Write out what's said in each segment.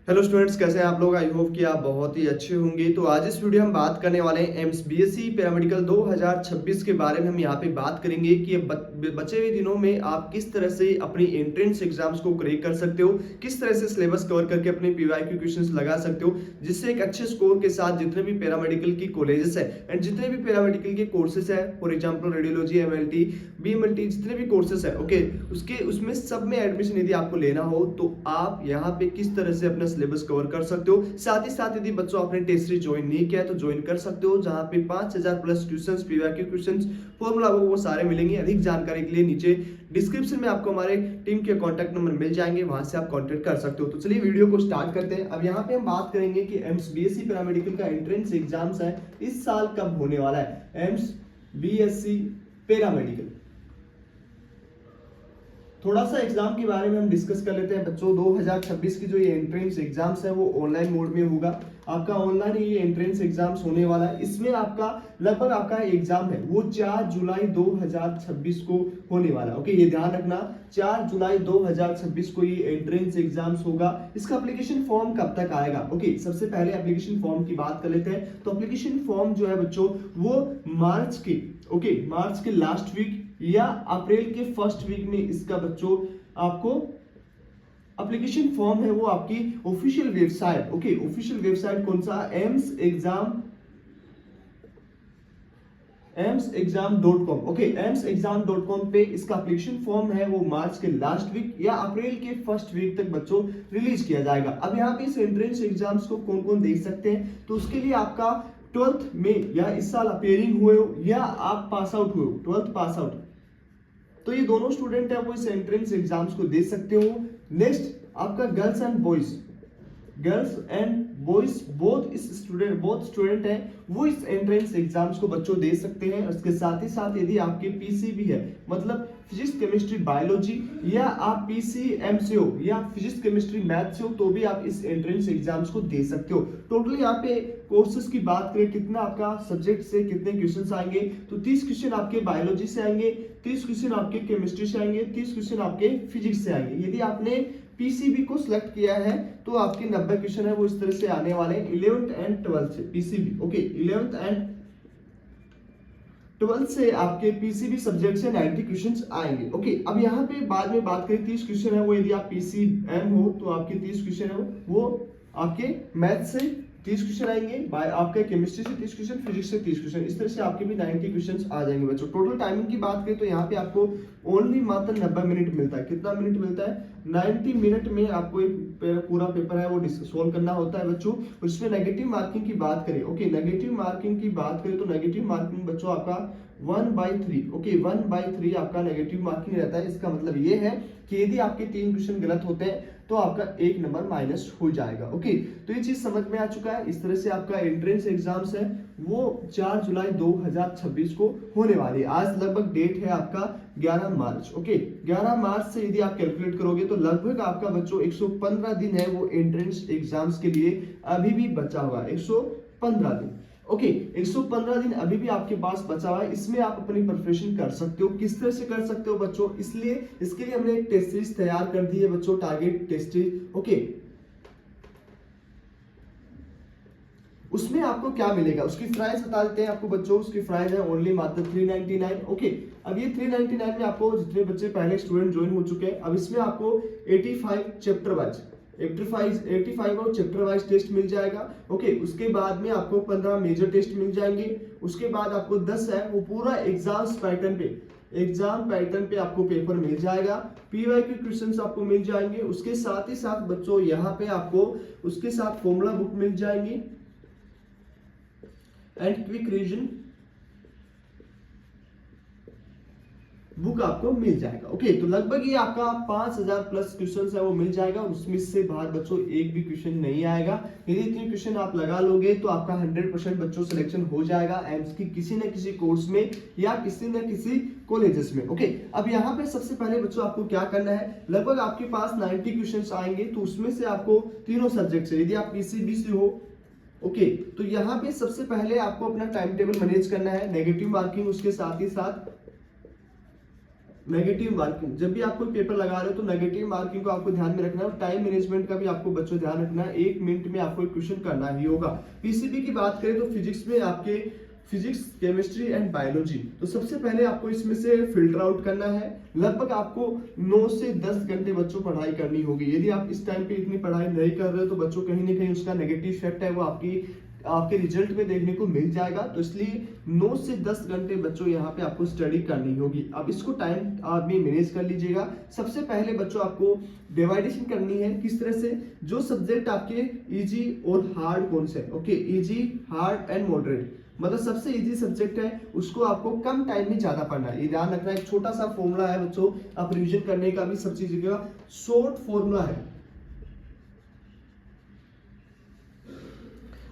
Hello students, कैसे हैं आप लोग। आई होप कि आप बहुत ही अच्छे होंगे। तो आज इस वीडियो हम बात करने वाले हैं एम्स बीएससी पैरामेडिकल 2026 के बारे में। हम यहाँ पे बात करेंगे कि बचे हुए दिनों में आप किस तरह से अपनी एंट्रेंस एग्जाम्स को क्रैक कर सकते हो, किस तरह से सिलेबस कवर करके अपने पीवाईक्यू क्वेश्चंस लगा सकते हो, जिससे एक अच्छे स्कोर के साथ जितने भी पैरामेडिकल की कॉलेजेस है एंड जितने भी पैरामेडिकल के कोर्सेज है, for example radiology, MLT, BMLT, जितने भी कोर्सेज है, ओके, उसमें सब में एडमिशन यदि आपको लेना हो तो आप यहाँ पे किस तरह से अपना सिलेबस कवर कर सकते हो। साथ ही साथ यदि बच्चों आपने टेस्ट सीरीज ज्वाइन नहीं किया है तो ज्वाइन कर सकते हो, जहां पे 5000 plus questions, PYQ questions, formula वो सारे मिलेंगे। अधिक जानकारी के लिए नीचे डिस्क्रिप्शन में आपको हमारे टीम के कॉन्टैक्ट नंबर मिल जाएंगे, वहां से आप कॉन्टैक्ट कर सकते हो। तो चलिए वीडियो को स्टार्ट करते हैं। अब यहाँ पे हम बात करेंगे कि एम्स बीएससी पैरामेडिकल का एंट्रेंस एग्जाम्स है इस साल कब होने वाला है। एम्स बीएससी पैरामेडिकल, थोड़ा सा एग्जाम के बारे में हम डिस्कस कर लेते हैं बच्चों। 2026 की जो ये एंट्रेंस एग्जाम्स है वो ऑनलाइन मोड में होगा। आपका ऑनलाइन ये एंट्रेंस एग्जाम्स होने वाला है। इसमें आपका लगभग आपका एग्जाम है वो 4 जुलाई 2026 को होने वाला है। ओके, ये ध्यान रखना, 4 जुलाई 2026 को ये एंट्रेंस एग्जाम्स होगा। इसका एप्लीकेशन फॉर्म कब तक आएगा? ओके, सबसे पहले एप्लीकेशन फॉर्म की बात कर लेते हैं। तो एप्लीकेशन फॉर्म जो है बच्चों वो मार्च के लास्ट वीक या अप्रैल के फर्स्ट वीक में इसका बच्चों आपको एप्लीकेशन फॉर्म है वो आपकी official website, okay, official website कौन सा? emsexam.com, ओके, emsexam.com पे इसका एप्लीकेशन फॉर्म है वो मार्च के लास्ट वीक या अप्रैल के फर्स्ट वीक तक बच्चों रिलीज किया जाएगा। अब यहाँ पे इस एंट्रेंस एग्जाम्स को कौन कौन देख सकते हैं? तो उसके लिए आपका 12th में या इस साल अपेयरिंग हुए हो या आप पास आउट हुए हो, 12th पास आउट, तो ये दोनों स्टूडेंट है वो इस एंट्रेंस एग्जाम्स को दे सकते हो। नेक्स्ट आपका girls and boys both student हैं वो इस एंट्रेंस एग्जाम्स को बच्चों दे सकते हैं। उसके साथ ही साथ यदि आपके पीसीबी है, मतलब फिजिक्स केमिस्ट्री बायोलॉजी, या आप पीसीएम से हो या फिजिक्स केमिस्ट्री मैथ से हो, तो भी आप इस एंट्रेंस एग्जाम्स को दे सकते हो। टोटली यहाँ पे कोर्सेज की बात करें, कितना आपका सब्जेक्ट से कितने क्वेश्चन आएंगे, तो 30 क्वेश्चन आपके बायोलॉजी से आएंगे, 30 क्वेश्चन आपके केमिस्ट्री से आएंगे, 30 क्वेश्चन आपके फिजिक्स से आएंगे। यदि आपने पीसीबी को सिलेक्ट किया है तो आपके 90 क्वेश्चन है वो इस तरह से आने वाले हैं 11th एंड 12th से PCB, okay, 11th and 12th से आपके पीसीबी सब्जेक्ट से 90 क्वेश्चंस आएंगे। ओके, अब यहाँ पे बाद में बात करें 30 क्वेश्चन है वो यदि आप पीसीएम हो तो आपके 30 क्वेश्चन है वो आपके मैथ से 30 क्वेश्चन आएंगे, आपके केमिस्ट्री से 30 क्वेश्चन, फिजिक्स से 30 क्वेश्चन, इस तरह से आपके भी 90 क्वेश्चंस आ जाएंगे बच्चों। टोटल टाइमिंग की बात करें तो यहाँ पे आपको ओनली मात्र 90 मिनट मिलता है। कितना मिनट मिलता है? 90 मिनट में आपको एक पूरा पेपर है वो सोल्व करना होता है बच्चों। उसमें नेगेटिव मार्किंग की बात करें, ओके, नेगेटिव मार्किंग की बात करें तो नेगेटिव मार्किंग बच्चों आपका 1/3, ओके, 1/3 आपका नेगेटिव मार्किंग रहता है। इसका मतलब ये है कि यदि आपके 3 क्वेश्चन गलत होते हैं तो आपका 1 नंबर माइनस हो जाएगा। ओके, तो ये चीज समझ में आ चुका है। इस तरह से आपका एंट्रेंस एग्जाम्स है वो 4 जुलाई 2026 को होने वाली है। आज लगभग डेट है आपका 11 मार्च, ओके, 11 मार्च से यदि आप कैलकुलेट करोगे तो लगभग आपका बच्चों 115 दिन है वो एंट्रेंस एग्जाम्स के लिए अभी भी बचा हुआ है। 115 दिन, ओके, 115 दिन अभी भी आपके पास बचा हुआ है। इसमें आप अपनी प्रिपरेशन कर सकते हो। किस तरह से कर सकते हो बच्चों? इसलिए इसके लिए हमने एक टेस्ट सीरीज तैयार कर दी है बच्चों, टारगेट टेस्ट सीरीज, ओके। उसमें आपको क्या मिलेगा उसकी प्राइस बता देते हैं आपको बच्चों। उसकी प्राइस है ओनली मात्र 399, ओके। अब ये 399 में आपको जितने बच्चे पहले स्टूडेंट ज्वाइन हो चुके हैं, अब इसमें आपको 85 चैप्टर वाइज 85 और चैप्टर वाइज टेस्ट मिल जाएगा, ओके। उसके बाद में आपको 15 मेजर टेस्ट मिल जाएंगे। उसके बाद आपको 10 है वो पूरा एग्जाम पैटर्न पे आपको पेपर मिल जाएगा। पीवाईक्यू क्वेश्चंस आपको मिल जाएंगे। उसके साथ ही साथ बच्चों यहाँ पे आपको उसके साथ फॉर्मूला बुक मिल जाएंगी एंड क्विक रिवीजन बुक आपको मिल जाएगा, ओके। तो लगभग ये आपका 5000 प्लस क्वेश्चंस है वो मिल जाएगा। उसमें से बाहर बच्चों एक भी क्वेश्चन नहीं आएगा। यदि इतने क्वेश्चन आप लगा लोगे तो आपका 100% बच्चों सिलेक्शन हो जाएगा एम्स की किसी न किसी कोर्स में या किसी न किसी कॉलेजेस में, ओके। अब यहाँ पे सबसे पहले बच्चों आपको क्या करना है, लगभग आपके पास 90 क्वेश्चन आएंगे। तो उसमें से आपको तीनों सब्जेक्ट से, यदि आप पीसीबी से हो, ओके, तो यहाँ पे सबसे पहले आपको अपना टाइम टेबल मैनेज करना है। नेगेटिव मार्किंग, उसके साथ ही साथ नेगेटिव मार्किंग, जब भी आप कोई पेपर लगा रहे हो तो नेगेटिव मार्किंग को आपको ध्यान में रखना है और टाइम मैनेजमेंट का भी आपको बच्चों ध्यान रखना है। 1 मिनट में आपको एक क्वेश्चन करना ही होगा। पीसीबी की बात करें तो फिजिक्स में आपके फिजिक्स, केमिस्ट्री एंड बायोलॉजी, तो सबसे पहले आपको इसमें से फिल्टर आउट करना है। लगभग आपको 9 से 10 घंटे बच्चों पढ़ाई करनी होगी। यदि आप इस टाइम पे इतनी पढ़ाई नहीं कर रहे हो तो बच्चों कहीं ना कहीं उसका नेगेटिव इफेक्ट है वो आपके रिजल्ट में देखने को मिल जाएगा। तो इसलिए 9 से 10 घंटे बच्चों यहाँ पे आपको स्टडी करनी होगी। अब इसको टाइम आप भी मैनेज कर लीजिएगा। सबसे पहले बच्चों आपको डिवाइडेशन करनी है। किस तरह से? जो सब्जेक्ट आपके इजी और हार्ड कौन से, okay, easy, hard and moderate, मतलब सबसे इजी सब्जेक्ट है उसको आपको कम टाइम में ज्यादा पढ़ना है। ये ध्यान रखना है। एक छोटा सा फॉर्मूला है बच्चों, आप रिवीजन करने का भी सब चीज का शॉर्ट फॉर्मूला है।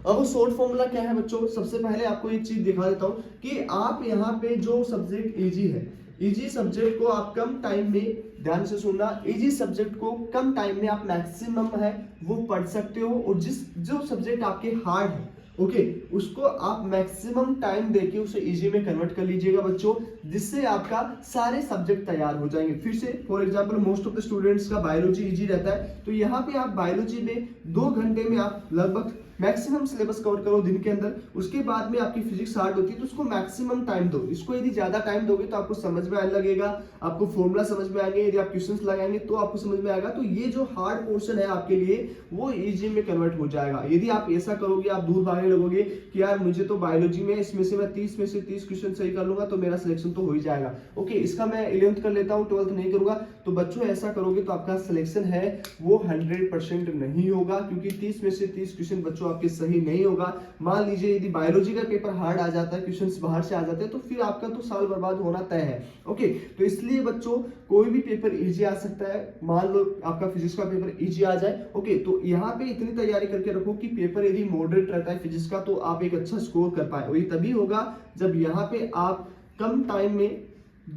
अब शॉर्ट फॉर्मूला क्या है बच्चों? सबसे पहले आपको एक चीज दिखा देता हूं कि आप यहाँ पे जो सब्जेक्ट इजी है, इजी सब्जेक्ट को आप कम टाइम में, ध्यान से सुनना, इजी सब्जेक्ट को कम टाइम में आप मैक्सिमम है वो पढ़ सकते हो। और जो सब्जेक्ट आपके हार्ड है, ओके, उसको आप मैक्सिमम टाइम देके उसे इजी में कन्वर्ट कर लीजिएगा बच्चों, जिससे आपका सारे सब्जेक्ट तैयार हो जाएंगे। फिर से for example most of the students का बायोलॉजी इजी रहता है, तो यहाँ पे आप बायोलॉजी में 2 घंटे में आप लगभग मैक्सिमम सिलेबस कवर करो दिन के अंदर। उसके बाद में आपकी फिजिक्स हार्ड होती है तो उसको मैक्सिमम टाइम दो। इसको यदि ज्यादा टाइम दोगे तो आपको समझ में आने लगेगा, आपको फॉर्मूला समझ में आएंगे, यदि आप क्वेश्चंस लगाएंगे तो आपको समझ में आएगा। तो ये जो हार्ड पोर्शन है आपके लिए वो इजी में कन्वर्ट हो जाएगा। यदि आप ऐसा करोगे, आप दूर भागने लगोगे कि यार मुझे तो बायोलॉजी में इसमें से मैं 30 में से 30 क्वेश्चन सही कर लूंगा तो मेरा सिलेक्शन तो हो ही जाएगा, ओके, इसका मैं 11th कर लेता हूँ, 12th नहीं करूंगा, तो बच्चों ऐसा करोगे तो आपका सिलेक्शन है वो 100% नहीं होगा, क्योंकि 30 में से 30 क्वेश्चन बच्चों आपके सही नहीं होगा। मान लीजिए यदि बायोलॉजी का पेपर हार्ड आ जाता है, क्वेश्चंस बाहर से आ जाते हैं, तो फिर आपका तो साल बर्बाद होना तय है, ओके। तो इसलिए बच्चों कोई भी पेपर इजी आ सकता है। मान लो आपका फिजिक्स का पेपर इजी आ जाए, ओके, तो यहाँ पे इतनी तैयारी करके रखो कि पेपर यदि मॉडरेट रहता है फिजिक्स का तो आप एक अच्छा स्कोर कर पाए। और ये तभी होगा जब यहाँ पे आप कम टाइम में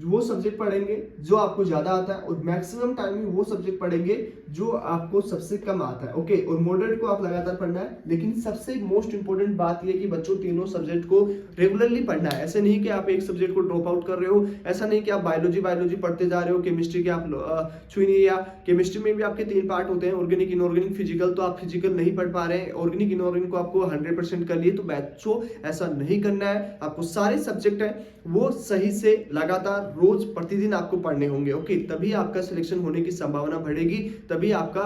वो सब्जेक्ट पढ़ेंगे जो आपको ज्यादा आता है और मैक्सिमम टाइम में वो सब्जेक्ट पढ़ेंगे जो आपको सबसे कम आता है, ओके। और मॉडरेट को आप लगातार पढ़ना है, लेकिन सबसे मोस्ट इंपोर्टेंट बात ये कि बच्चों तीनों सब्जेक्ट को रेगुलरली पढ़ना है। ऐसे नहीं कि आप एक सब्जेक्ट को ड्रॉप आउट कर रहे हो, ऐसा नहीं कि आप बायोलॉजी पढ़ते जा रहे हो, केमिस्ट्री के आप छुई नहीं, या केमिस्ट्री में भी आपके 3 पार्ट होते हैं, ऑर्गेनिक, इनऑर्गेनिक, फिजिकल, तो आप फिजिकल नहीं पढ़ पा रहे हैं, ऑर्गेनिक इनऑर्गेनिक को आपको 100% कर लिए। तो बच्चों ऐसा नहीं करना है, आपको सारे सब्जेक्ट है वो सही से लगातार रोज प्रतिदिन आपको पढ़ने होंगे, ओके, तभी आपका सिलेक्शन होने की संभावना बढ़ेगी, तभी आपका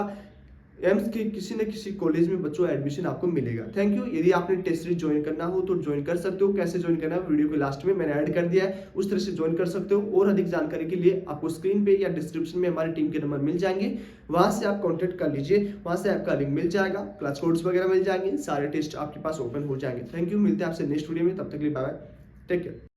एम्स के किसी न किसी कॉलेज में बच्चों एडमिशन आपको मिलेगा। Thank you. यदि आपने टेस्ट सीरीज ज्वाइन करना हो तो ज्वाइन कर सकते हो। कैसे ज्वाइन करना है वीडियो के लास्ट में मैंने ऐड कर दिया है, उस तरह से ज्वाइन कर सकते हो। और अधिक जानकारी के लिए आपको स्क्रीन पे या डिस्क्रिप्शन में हमारी टीम के नंबर मिल जाएंगे, वहां से आप कॉन्टेक्ट कर लीजिए, वहां से आपका लिंक मिल जाएगा, क्लास कोड्स वगैरह मिल जाएंगे, सारे टेस्ट आपके पास ओपन हो जाएंगे। थैंक यू, मिलते हैं आपसे नेक्स्ट वीडियो में, तब तक के लिए बाय बाय, टेक केयर।